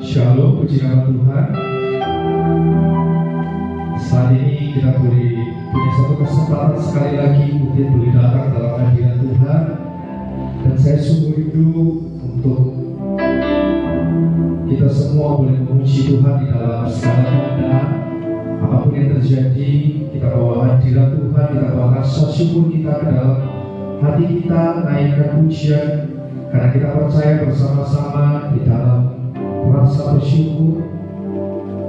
Shalom, puji nama Tuhan. Saat ini kita punya satu kesempatan sekali lagi untuk boleh datang dalam hadirat Tuhan. Dan saya sungguh rindu untuk kita semua boleh memuji Tuhan di dalam segala keadaan. Apapun yang terjadi, kita bawa hadirat Tuhan, kita bawa rasa syukur kita ke dalam hati kita, naikkan pujian, karena kita percaya bersama-sama di dalam rasa bersyukur,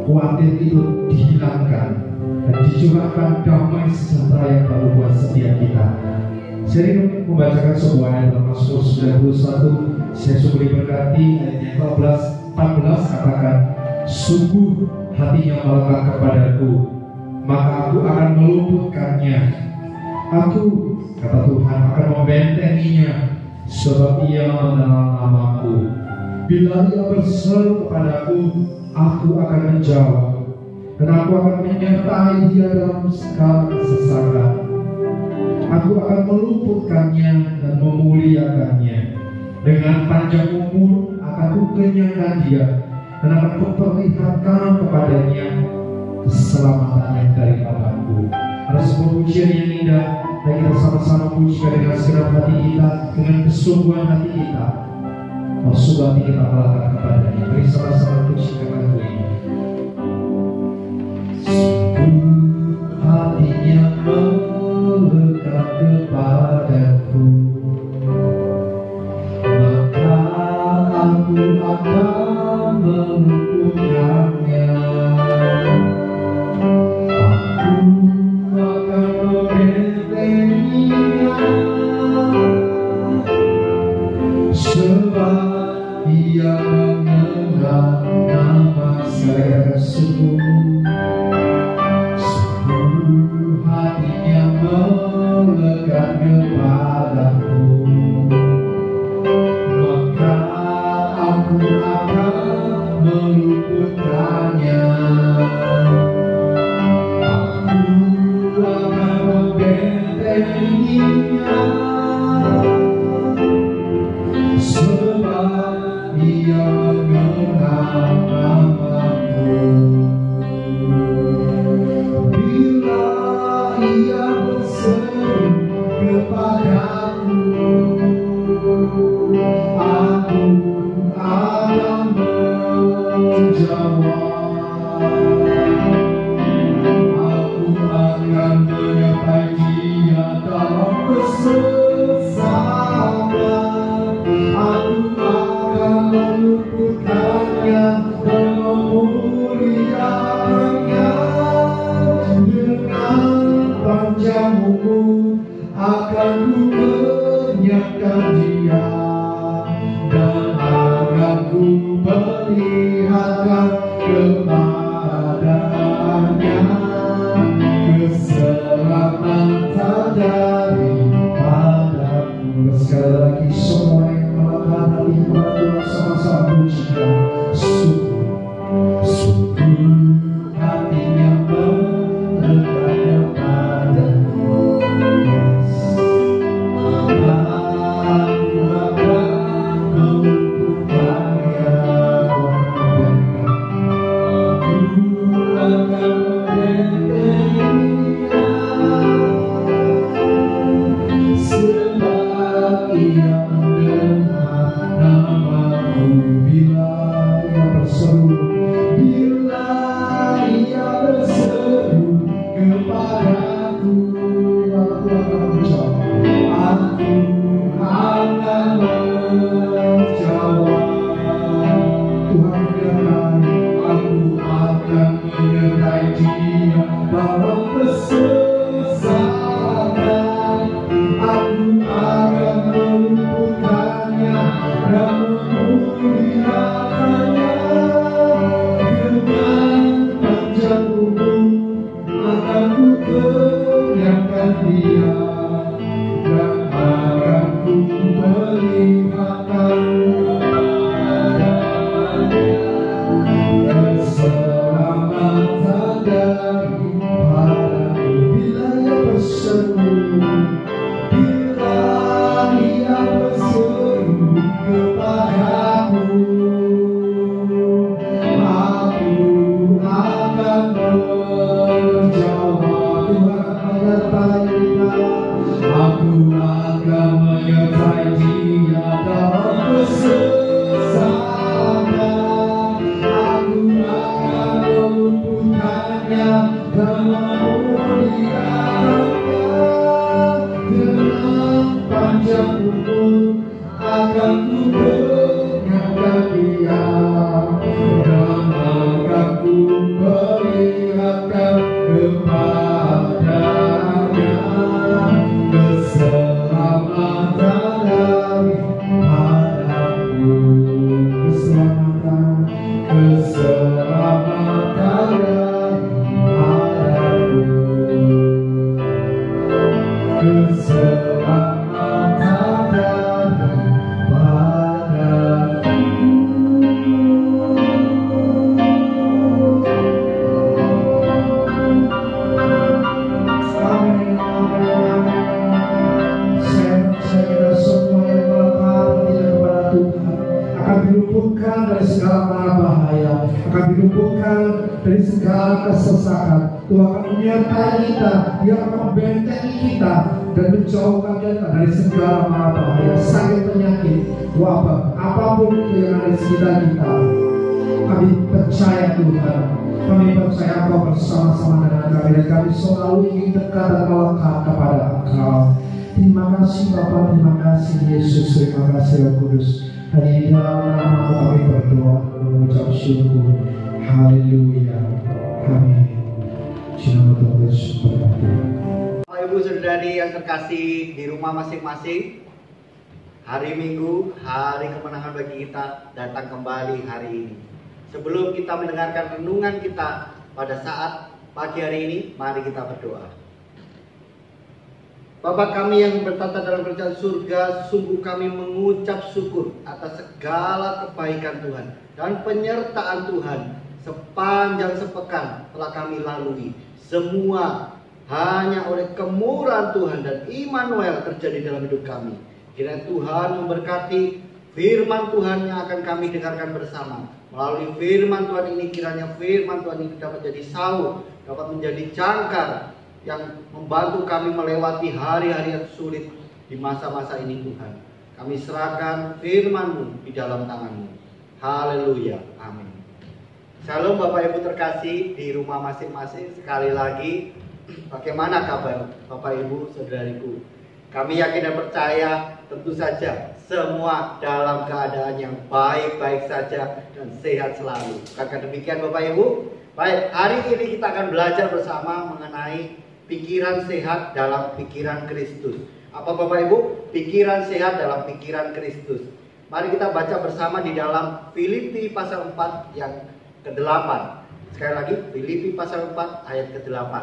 khawatir itu dihilangkan dan dicurahkan damai sejahtera yang baru buat setiap kita. Saya ingin membacakan sebuah ayat dalam Mazmur 91. Saya sungguh diberkati ayat 14 katakan, sungguh hatinya melekat kepadaku, maka aku akan meluputkannya. Aku, kata Tuhan, akan membentenginya, sebab ia mengenal namaku. Bila ia berseru kepadaku, aku akan menjawab, dan aku akan menyertai dia dalam segala kesesakan. Aku akan meluputkannya dan memuliakannya. Dengan panjang umur akan kukenyangkan dia, dan akan kuperlihatkan kepadanya keselamatan yang daripadaku. Ada sebuah pujian yang indah, dan kita sama-sama pujikan dengan segenap hati kita, dengan kesungguhan hati kita. Sungguh hati kita melekat kepadanya. Mari sama-sama pujikan lagu ini. Sungguh hatinya melekat kepadaku, maka aku akan meluputkannya. Aku akan membentenginya, sebab ia mengenal nama saya. Sungguh hatinya melekat kepadaku, maka aku akan meluputkannya. Aku akan membentenginya, sebab ia mengenal namaku. Bila ia berseru kepadaku, aku akan menjawab. Aku akan menyertai dia dalam kesesakan. Aku akan meluputkannya dan memuliakannya. Dengan panjang umur akan kukenyangkan dia, dan akan kuperlihatkan kepadanya keselamatan daripadaku. Sekali lagi semua yang melekat hati kepada sama-sama pujikan. Sungguh hatinya melekat kepadaku, maka aku akan meluputkannya. Aku akan membentenginya, sebab ia mengenal namaku. Bila ia berseru kepadaku, aku akan menjawab. Aku akan menjawab. Tuhan berkata, aku akan menyertai dia dalam kesesakan. Aku akan meluputkannya dan memuliakannya. Dengan panjang umur akan kukenyangkan dia, dan akan kuperlihatkan keselamatan daripadaku. Bila ia berseru, bila ia berseru kepadaku, Dari segala kesesakan, Tuhan akan menyertai kita, Dia akan membentengi kita dan menjauhkan kita dari segala mara bahaya, sakit, penyakit, wabah, apapun itu yang ada di sekitar kita. Kami percaya Tuhan, kami percaya Engkau bersama-sama dengan kami dan kami selalu ingin dekat dan melekat kepada Engkau. Terima kasih Bapa, terima kasih Yesus, terima kasih Roh Kudus. Hanya di dalam nama kami berdoa dan mengucap syukur. Haleluya. Amin. Nama Tuhan Yesus berkati. Bapak Ibu Saudari yang terkasih di rumah masing-masing, hari Minggu, hari kemenangan bagi kita datang kembali hari ini. Sebelum kita mendengarkan renungan kita pada saat pagi hari ini, mari kita berdoa. Bapa kami yang bertata dalam kerajaan surga, sungguh kami mengucap syukur atas segala kebaikan Tuhan dan penyertaan Tuhan sepanjang sepekan telah kami lalui. Semua hanya oleh kemurahan Tuhan dan Immanuel terjadi dalam hidup kami. Kiranya Tuhan memberkati firman Tuhan yang akan kami dengarkan bersama. Melalui firman Tuhan ini, kiranya firman Tuhan ini dapat menjadi saud, dapat menjadi jangkar yang membantu kami melewati hari-hari yang sulit di masa-masa ini Tuhan. Kami serahkan firman-Mu di dalam tangan-Mu. Haleluya. Amin. Shalom Bapak Ibu terkasih di rumah masing-masing. Sekali lagi, bagaimana kabar Bapak Ibu saudariku? Kami yakin dan percaya tentu saja semua dalam keadaan yang baik-baik saja dan sehat selalu. Bukankah demikian Bapak Ibu? Baik, hari ini kita akan belajar bersama mengenai pikiran sehat dalam pikiran Kristus. Apa Bapak Ibu? Pikiran sehat dalam pikiran Kristus. Mari kita baca bersama di dalam Filipi pasal 4 yang ke-8. Sekali lagi, Filipi pasal 4 ayat ke-8.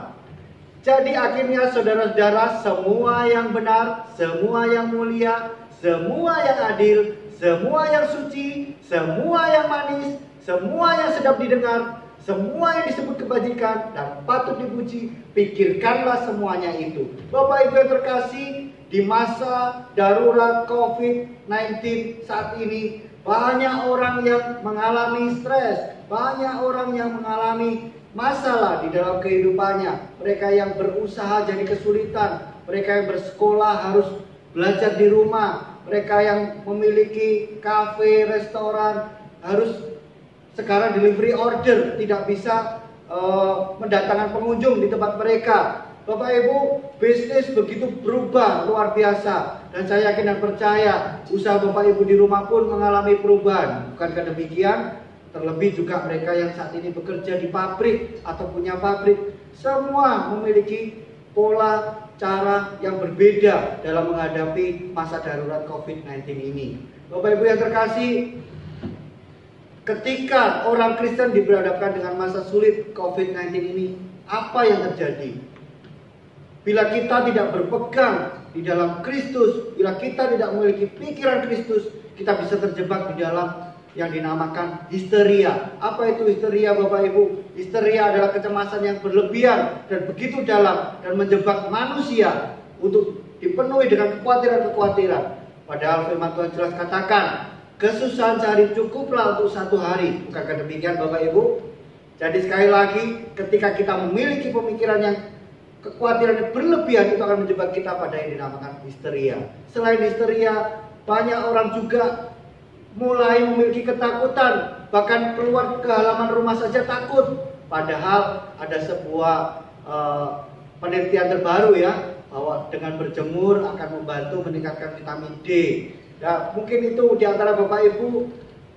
Jadi akhirnya saudara-saudara, semua yang benar, semua yang mulia, semua yang adil, semua yang suci, semua yang manis, semua yang sedap didengar, semua yang disebut kebajikan dan patut dipuji, pikirkanlah semuanya itu. Bapak Ibu yang terkasih, di masa darurat COVID-19 saat ini, banyak orang yang mengalami stres, banyak orang yang mengalami masalah di dalam kehidupannya. Mereka yang berusaha jadi kesulitan, mereka yang bersekolah harus belajar di rumah, mereka yang memiliki kafe, restoran harus sekarang delivery order, tidak bisa mendatangkan pengunjung di tempat mereka. Bapak Ibu, bisnis begitu berubah luar biasa, dan saya yakin dan percaya usaha Bapak Ibu di rumah pun mengalami perubahan. Bukankah demikian? Terlebih juga mereka yang saat ini bekerja di pabrik atau punya pabrik, semua memiliki pola cara yang berbeda dalam menghadapi masa darurat COVID-19 ini. Bapak Ibu yang terkasih, ketika orang Kristen diberhadapkan dengan masa sulit COVID-19 ini, apa yang terjadi? Bila kita tidak berpegang di dalam Kristus, bila kita tidak memiliki pikiran Kristus, kita bisa terjebak di dalam yang dinamakan histeria. Apa itu histeria Bapak Ibu? Histeria adalah kecemasan yang berlebihan dan begitu dalam dan menjebak manusia untuk dipenuhi dengan kekhawatiran-kekhawatiran. Padahal firman Tuhan jelas katakan, kesusahan sehari cukuplah untuk satu hari. Bukankah demikian Bapak Ibu? Jadi sekali lagi, ketika kita memiliki pemikiran yang kekhawatiran yang berlebihan, itu akan menjebak kita pada yang dinamakan histeria. Selain histeria, banyak orang juga mulai memiliki ketakutan, bahkan keluar ke halaman rumah saja takut. Padahal ada sebuah penelitian terbaru ya, bahwa dengan berjemur akan membantu meningkatkan vitamin D. Ya, mungkin itu di antara Bapak Ibu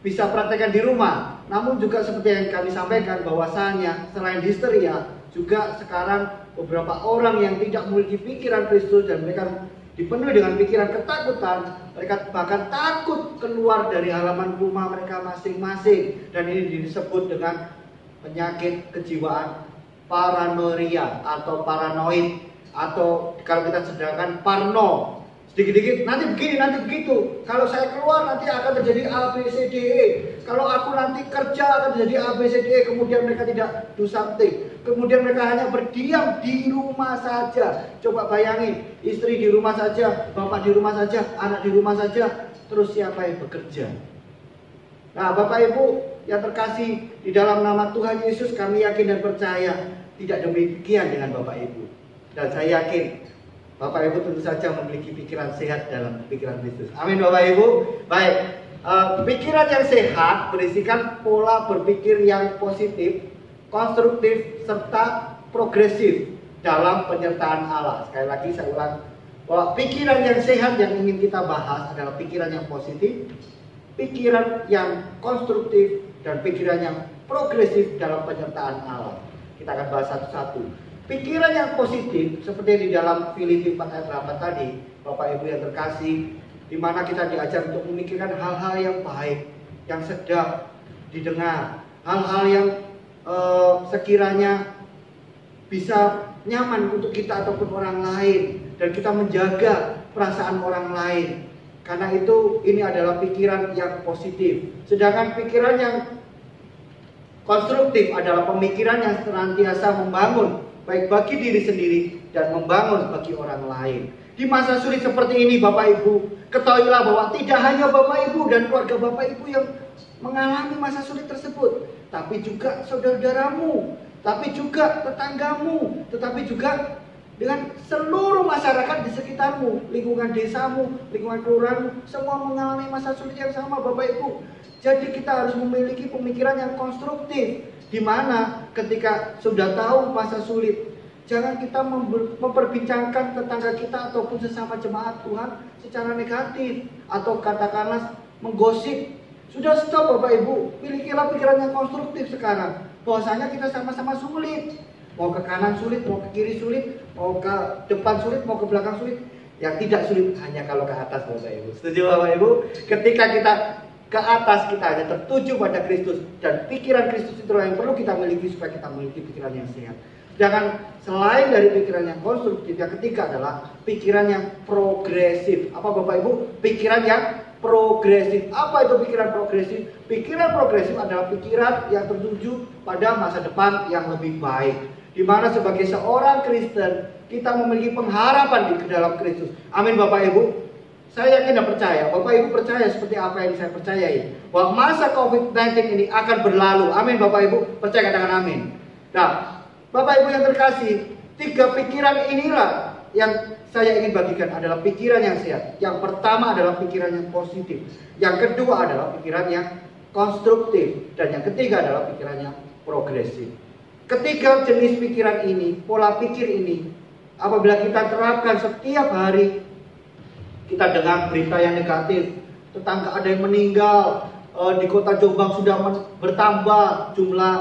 bisa praktekkan di rumah. Namun juga seperti yang kami sampaikan, bahwasanya selain histeria, juga sekarang beberapa orang yang tidak memiliki pikiran Kristus dan mereka dipenuhi dengan pikiran ketakutan, mereka bahkan takut keluar dari halaman rumah mereka masing-masing. Dan ini disebut dengan penyakit kejiwaan paranoia atau paranoid Atau kalau kita sederhanakan parno, sedikit-sedikit nanti begini, nanti begitu. Kalau saya keluar nanti akan terjadi A, B, C, D, E. Kalau aku nanti kerja akan terjadi A, B, C, D, E. Kemudian mereka tidak do something. Kemudian mereka hanya berdiam di rumah saja. Coba bayangin, istri di rumah saja, bapak di rumah saja, anak di rumah saja. Terus siapa yang bekerja? Nah, Bapak Ibu yang terkasih, di dalam nama Tuhan Yesus kami yakin dan percaya tidak demikian dengan Bapak Ibu. Dan saya yakin Bapak Ibu tentu saja memiliki pikiran sehat dalam pikiran Kristus. Amin Bapak Ibu. Baik, pikiran yang sehat berisikan pola berpikir yang positif, konstruktif, serta progresif dalam penyertaan Allah. Sekali lagi saya ulang, bahwa pikiran yang sehat yang ingin kita bahas adalah pikiran yang positif, pikiran yang konstruktif, dan pikiran yang progresif dalam penyertaan Allah. Kita akan bahas satu-satu. Pikiran yang positif seperti di dalam Filipi 4 ayat 8 tadi, Bapak Ibu yang terkasih, di mana kita diajar untuk memikirkan hal-hal yang baik, yang sedap didengar, hal-hal yang sekiranya bisa nyaman untuk kita ataupun orang lain, dan kita menjaga perasaan orang lain. Karena itu ini adalah pikiran yang positif. Sedangkan pikiran yang konstruktif adalah pemikiran yang senantiasa membangun baik bagi diri sendiri dan membangun bagi orang lain. Di masa sulit seperti ini Bapak Ibu, ketahuilah bahwa tidak hanya Bapak Ibu dan keluarga Bapak Ibu yang mengalami masa sulit tersebut, tapi juga saudara-saudaramu, tapi juga tetanggamu, tetapi juga dengan seluruh masyarakat di sekitarmu, lingkungan desamu, lingkungan kelurahanmu, semua mengalami masa sulit yang sama Bapak Ibu. Jadi kita harus memiliki pemikiran yang konstruktif, di mana ketika sudah tahu masa sulit, jangan kita memperbincangkan tetangga kita ataupun sesama jemaat Tuhan secara negatif, atau katakanlah menggosip. Sudah stop Bapak Ibu, milikilah pikiran yang konstruktif sekarang, bahwasanya kita sama-sama sulit. Mau ke kanan sulit, mau ke kiri sulit, mau ke depan sulit, mau ke belakang sulit. Yang tidak sulit hanya kalau ke atas Bapak Ibu. Setuju Bapak Ibu? Ketika kita ke atas, kita hanya tertuju pada Kristus, dan pikiran Kristus itu yang perlu kita miliki supaya kita memiliki pikiran yang sehat. Jangan selain dari pikiran yang konstruktif, yang ketiga adalah pikiran yang progresif. Apa Bapak Ibu? Pikiran yang progresif. Apa itu pikiran progresif? Pikiran progresif adalah pikiran yang tertuju pada masa depan yang lebih baik, di mana sebagai seorang Kristen kita memiliki pengharapan di dalam Kristus. Amin Bapak Ibu. Saya yakin dan percaya, Bapak Ibu percaya seperti apa yang saya percayai, bahwa masa COVID-19 ini akan berlalu. Amin Bapak Ibu, percaya katakan amin. Nah, Bapak Ibu yang terkasih, tiga pikiran inilah yang saya ingin bagikan adalah pikiran yang sehat. Yang pertama adalah pikiran yang positif, yang kedua adalah pikiran yang konstruktif, dan yang ketiga adalah pikiran yang progresif. Ketiga jenis pikiran ini, pola pikir ini, apabila kita terapkan setiap hari, kita dengar berita yang negatif, tetangga ada yang meninggal, di kota Jombang sudah bertambah jumlah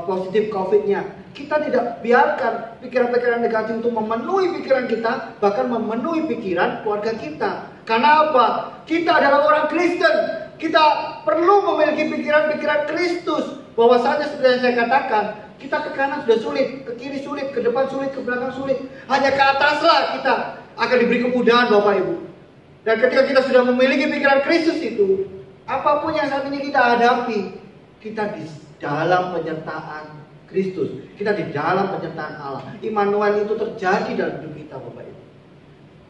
positif COVID-nya. Kita tidak biarkan pikiran-pikiran negatif itu memenuhi pikiran kita, bahkan memenuhi pikiran keluarga kita. Karena apa? Kita adalah orang Kristen. Kita perlu memiliki pikiran-pikiran Kristus. Bahwasanya seperti yang saya katakan, kita ke kanan sudah sulit, ke kiri sulit, ke depan sulit, ke belakang sulit. Hanya ke ataslah kita akan diberi kemudahan Bapak Ibu. Dan ketika kita sudah memiliki pikiran Kristus itu, apapun yang saat ini kita hadapi, kita di dalam penyertaan Kristus, kita di dalam penyertaan Allah. Immanuel itu terjadi dalam hidup kita Bapak Ibu.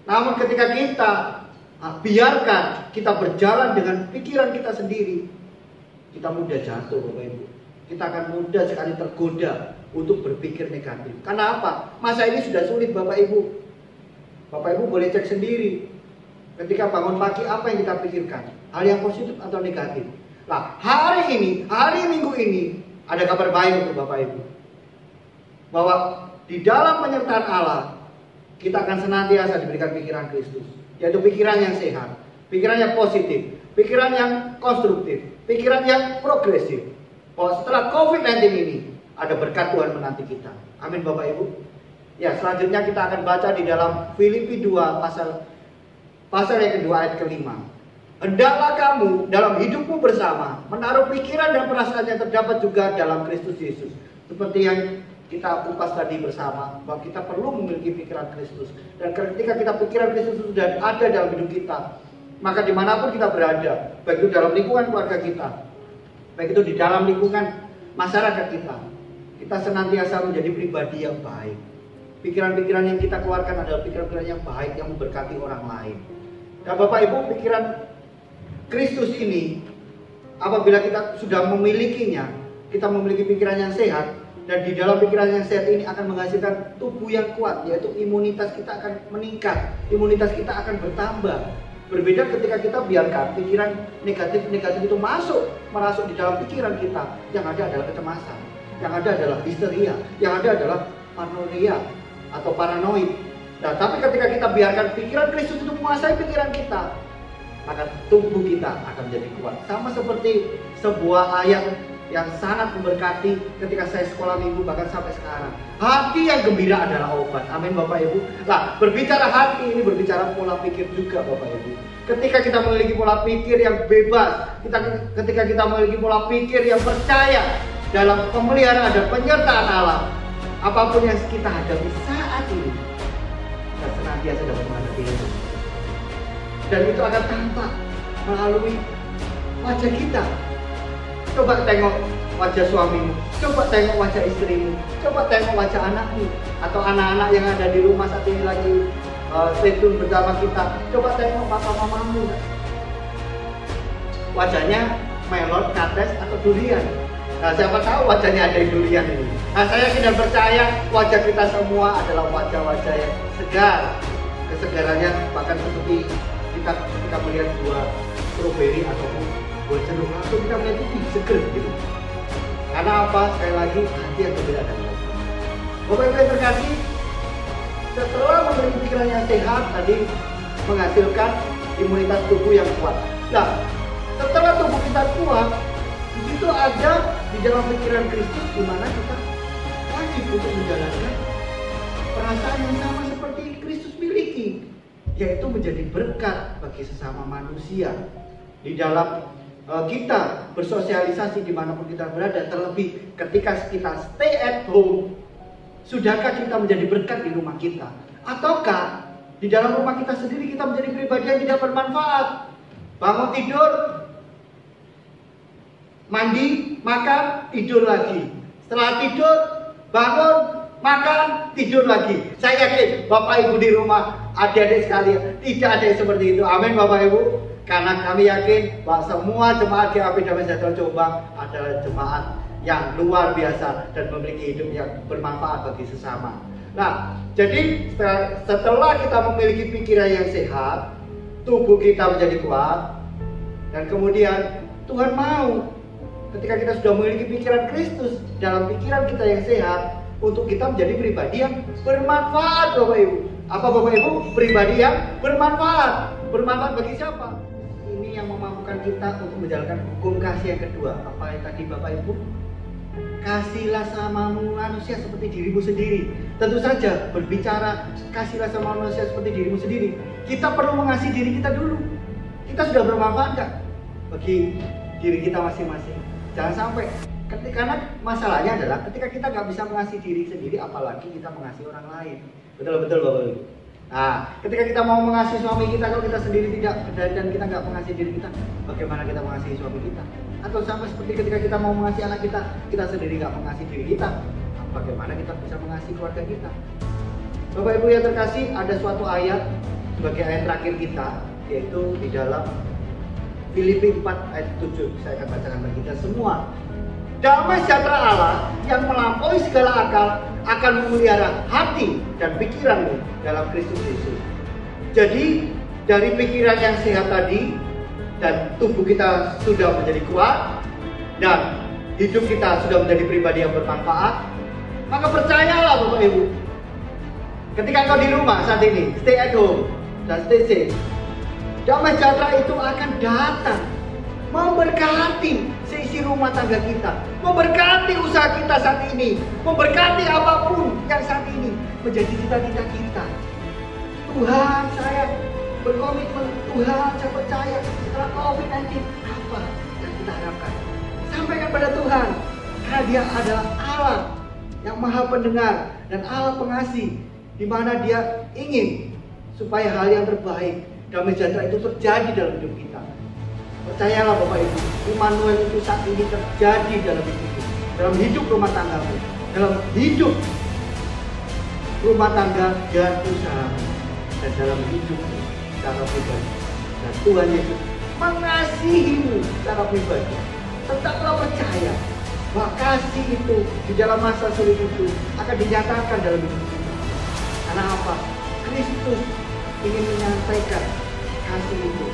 Namun ketika kita biarkan kita berjalan dengan pikiran kita sendiri, kita mudah jatuh Bapak Ibu. Kita akan mudah sekali tergoda untuk berpikir negatif. Karena apa? Masa ini sudah sulit Bapak Ibu. Bapak Ibu boleh cek sendiri. Ketika bangun pagi apa yang kita pikirkan? Hal yang positif atau negatif? Nah, hari ini, hari Minggu ini, ada kabar baik untuk Bapak Ibu. Bahwa di dalam penyertaan Allah, kita akan senantiasa diberikan pikiran Kristus. Yaitu pikiran yang sehat, pikiran yang positif, pikiran yang konstruktif, pikiran yang progresif. Bahwa setelah COVID-19 ini, ada berkat Tuhan menanti kita. Amin Bapak Ibu. Ya, selanjutnya kita akan baca di dalam Filipi 2 pasal yang kedua ayat kelima. Hendaklah kamu dalam hidupmu bersama menaruh pikiran dan perasaan yang terdapat juga dalam Kristus Yesus. Seperti yang kita kupas tadi bersama bahwa kita perlu memiliki pikiran Kristus. Dan ketika kita pikiran Kristus sudah ada dalam hidup kita, maka dimanapun kita berada, baik itu dalam lingkungan keluarga kita, baik itu di dalam lingkungan masyarakat kita senantiasa menjadi pribadi yang baik. Pikiran-pikiran yang kita keluarkan adalah pikiran-pikiran yang baik yang memberkati orang lain. Dan Bapak Ibu, pikiran Kristus ini, apabila kita sudah memilikinya, kita memiliki pikiran yang sehat, dan di dalam pikiran yang sehat ini akan menghasilkan tubuh yang kuat, yaitu imunitas kita akan meningkat, imunitas kita akan bertambah. Berbeda ketika kita biarkan pikiran negatif itu masuk di dalam pikiran kita, yang ada adalah kecemasan, yang ada adalah histeria, yang ada adalah paranoia atau paranoid. Nah, tapi ketika kita biarkan pikiran Kristus itu menguasai pikiran kita, maka tubuh kita akan menjadi kuat. Sama seperti sebuah ayat yang sangat memberkati ketika saya sekolah minggu bahkan sampai sekarang. Hati yang gembira adalah obat. Amin Bapak Ibu. Nah, berbicara hati ini berbicara pola pikir juga Bapak Ibu. Ketika kita memiliki pola pikir yang bebas, ketika kita memiliki pola pikir yang percaya dalam pemeliharaan dan penyertaan Allah, apapun yang kita hadapi saat ini, kita senantiasa dapat menghadapi itu. Dan itu akan tampak melalui wajah kita. Coba tengok wajah suamimu, coba tengok wajah istrimu, coba tengok wajah anakmu, atau anak-anak yang ada di rumah saat ini lagi stay tune bersama kita. Coba tengok papa mamamu, wajahnya melon, kates, atau durian. Nah, siapa tahu wajahnya ada durian ini. Nah, saya yakin dan percaya wajah kita semua adalah wajah-wajah yang segar. Kesegarannya bahkan seperti kita melihat buah stroberi ataupun buah jeruk, langsung kita melihat itu seger gitu. Karena apa? Sekali lagi, hati yang berbeda dan baik. Bapak Ibu yang terkasih, setelah memiliki pikiran yang sehat tadi menghasilkan imunitas tubuh yang kuat. Nah, setelah tubuh kita kuat, di situ ada di dalam pikiran Kristus di mana kita wajib untuk menjalankan perasaan yang sama seperti Kristus miliki, yaitu menjadi berkat bagi sesama manusia. Di dalam kita bersosialisasi dimanapun kita berada, terlebih ketika kita stay at home, sudahkah kita menjadi berkat di rumah kita? Ataukah di dalam rumah kita sendiri kita menjadi pribadi yang tidak bermanfaat? Bangun tidur, mandi, makan, tidur lagi. Setelah tidur, bangun, makan, tidur lagi. Saya yakin Bapak Ibu di rumah, adik-adik sekalian, tidak ada yang seperti itu. Amin Bapak Ibu. Karena kami yakin bahwa semua jemaat GAP Damai Sejahtera Jombang adalah jemaat yang luar biasa dan memiliki hidup yang bermanfaat bagi sesama. Nah, jadi setelah kita memiliki pikiran yang sehat, tubuh kita menjadi kuat, dan kemudian Tuhan mau ketika kita sudah memiliki pikiran Kristus dalam pikiran kita yang sehat, untuk kita menjadi pribadi yang bermanfaat Bapak Ibu. Apa Bapak Ibu? Pribadi yang bermanfaat. Bermanfaat bagi siapa? Ini yang memampukan kita untuk menjalankan hukum kasih yang kedua. Apa yang tadi Bapak Ibu? Kasihlah sama manusia seperti dirimu sendiri. Tentu saja berbicara kasihlah sama manusia seperti dirimu sendiri, kita perlu mengasihi diri kita dulu. Kita sudah bermanfaat gak bagi diri kita masing-masing? Jangan sampai, karena masalahnya adalah ketika kita nggak bisa mengasihi diri sendiri, apalagi kita mengasihi orang lain. Betul-betul Bapak Ibu. Nah, ketika kita mau mengasihi suami kita, kalau kita sendiri tidak dan kita nggak mengasihi diri kita, bagaimana kita mengasihi suami kita? Atau sama seperti ketika kita mau mengasihi anak kita sendiri nggak mengasihi diri kita, bagaimana kita bisa mengasihi keluarga kita? Bapak Ibu yang terkasih, ada suatu ayat sebagai ayat terakhir kita, yaitu di dalam Filipi 4 ayat 7. Saya akan bacakan bagi kita semua. Damai sejahtera Allah yang melampaui segala akal akan memelihara hati dan pikiranmu dalam Kristus Yesus. Jadi dari pikiran yang sehat tadi dan tubuh kita sudah menjadi kuat dan hidup kita sudah menjadi pribadi yang bermanfaat, maka percayalah Bapak Ibu, ketika engkau di rumah saat ini, stay at home dan stay safe, damai sejahtera itu akan datang memberkati seisi rumah tangga kita, memberkati usaha kita saat ini, memberkati apapun yang saat ini menjadi cita-cita kita. Tuhan, saya berkomitmen, Tuhan, saya percaya setelah COVID-19 apa yang kita harapkan, sampaikan pada Tuhan, karena Dia adalah Allah yang Maha Pendengar dan Allah Pengasih, di mana Dia ingin supaya hal yang terbaik, damai sejahtera itu terjadi dalam hidup kita. Percayalah Bapak Ibu, Immanuel itu saat ini terjadi dalam hidupmu, dalam hidup rumah tanggamu, dalam hidup rumah tangga dan usahamu, dan dalam hidupmu secara pribadi. Dan Tuhan Yesus mengasihimu secara pribadi. Tetaplah percaya bahwa kasih itu di dalam masa sulit itu akan dinyatakan dalam hidup kita. Karena apa? Kristus ingin menyampaikan kasih itu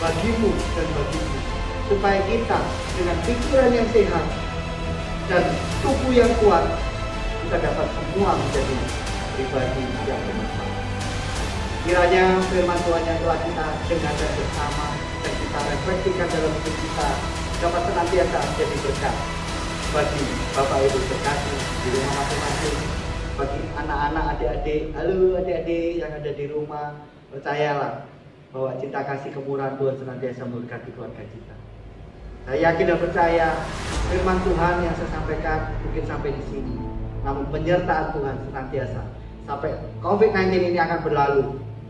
bagimu dan bagimu, supaya kita dengan pikiran yang sehat dan tubuh yang kuat, kita dapat semua menjadi pribadi yang bermanfaat. Kiranya firman Tuhan yang telah kita dengarkan bersama dan kita refleksikan dalam hidup kita dapat senantiasa menjadi berkat bagi Bapak Ibu terkasih di rumah masing-masing, bagi anak-anak, adik-adik, halo adik-adik yang ada di rumah. Percayalah bahwa cinta kasih kemurahan Tuhan senantiasa memberkati keluarga kita. Saya yakin dan percaya firman Tuhan yang saya sampaikan mungkin sampai di sini, namun penyertaan Tuhan senantiasa sampai COVID-19 ini akan berlalu,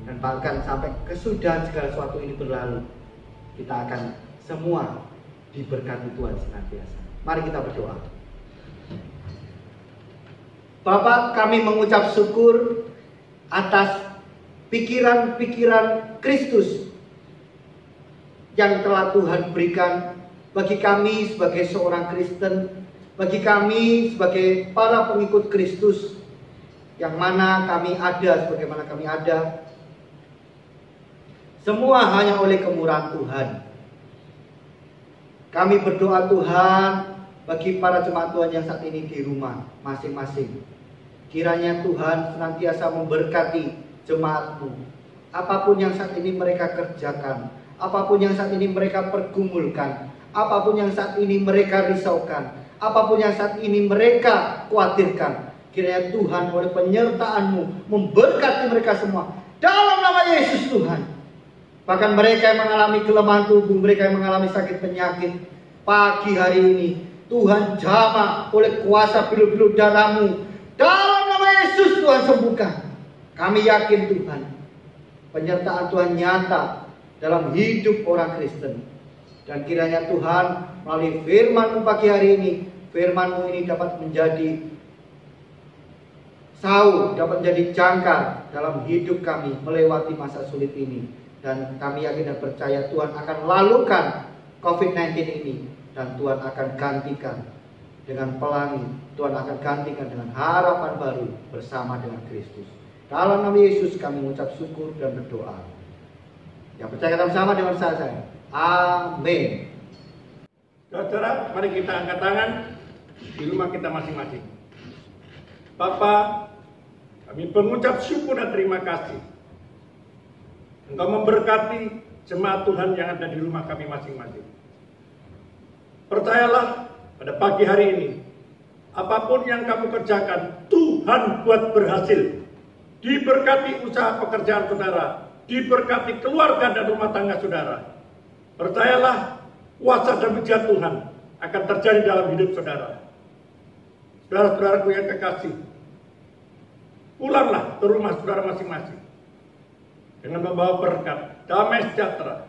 dan bahkan sampai kesudahan segala sesuatu ini berlalu, kita akan semua diberkati Tuhan senantiasa. Mari kita berdoa. Bapa, kami mengucap syukur atas pikiran-pikiran Kristus yang telah Tuhan berikan bagi kami sebagai seorang Kristen, bagi kami sebagai para pengikut Kristus, yang mana kami ada sebagaimana kami ada, semua hanya oleh kemurahan Tuhan. Kami berdoa Tuhan bagi para jemaat Tuhan yang saat ini di rumah masing-masing. Kiranya Tuhan senantiasa memberkati jemaat-Mu. Apapun yang saat ini mereka kerjakan, apapun yang saat ini mereka pergumulkan, apapun yang saat ini mereka risaukan, apapun yang saat ini mereka khawatirkan, kiranya Tuhan oleh penyertaan-Mu memberkati mereka semua dalam nama Yesus Tuhan. Bahkan mereka yang mengalami kelemahan tubuh, mereka yang mengalami sakit penyakit, pagi hari ini Tuhan jamah oleh kuasa bilu-bilu darah-Mu, dalam nama Yesus Tuhan sembuhkan. Kami yakin Tuhan, penyertaan Tuhan nyata dalam hidup orang Kristen. Dan kiranya Tuhan melalui firman-Mu pagi hari ini, firman-Mu ini dapat menjadi sauh, dapat menjadi jangkar dalam hidup kami melewati masa sulit ini. Dan kami yakin dan percaya Tuhan akan lalukan COVID-19 ini, dan Tuhan akan gantikan dengan pelangi, Tuhan akan gantikan dengan harapan baru bersama dengan Kristus. Dalam nama Yesus kami mengucap syukur dan berdoa. Yang percaya sama dengan saya. Amin. Saudara, mari kita angkat tangan di rumah kita masing-masing. Bapa, kami mengucap syukur dan terima kasih. Engkau memberkati jemaat Tuhan yang ada di rumah kami masing-masing. Percayalah pada pagi hari ini, apapun yang kamu kerjakan, Tuhan buat berhasil. Diberkati usaha pekerjaan saudara, diberkati keluarga dan rumah tangga saudara. Percayalah, kuasa dan mujizat Tuhan akan terjadi dalam hidup saudara. Saudara-saudaraku yang kekasih, pulanglah ke rumah saudara masing-masing dengan membawa berkat, damai sejahtera,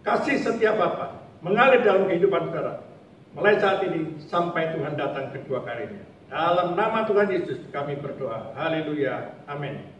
kasih setia Bapa mengalir dalam kehidupan saudara, mulai saat ini sampai Tuhan datang kedua kalinya. Dalam nama Tuhan Yesus kami berdoa. Haleluya. Amin.